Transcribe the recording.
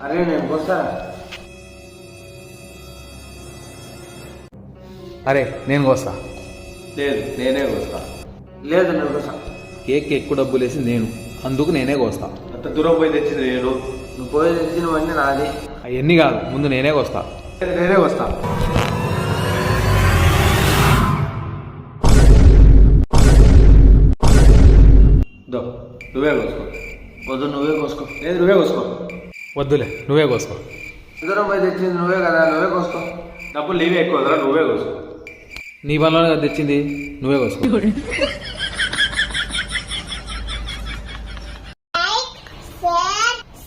అరే నేను కోస్తారా? అరే నేను కోస్తా. లేదు నేనే కోస్తా. లేదు నువ్వు కోస్తా. కేక్ ఎక్కువ డబ్బులు వేసి నేను, అందుకు నేనే కోస్తా. అంత దూరం పోయి తెచ్చింది నేను. నువ్వు పోయి తెచ్చినవన్నీ నాది. అవన్నీ కాదు, ముందు నేనే కోస్తా. నేనే వస్తా. నువ్వే కోసుకో. వద్దు నువ్వే కోసుకో. లేదు నువ్వే కోసుకో. వద్దులే నువ్వే కోసుకో. దూరం పోయి తెచ్చింది నువ్వే కదా, నువ్వే కోసుకో. డబ్బులు నీవే ఎక్కువ కదా, నువ్వే కోసుకో. నీ పనిలోనే కదా తెచ్చింది, నువ్వే కోసుకో.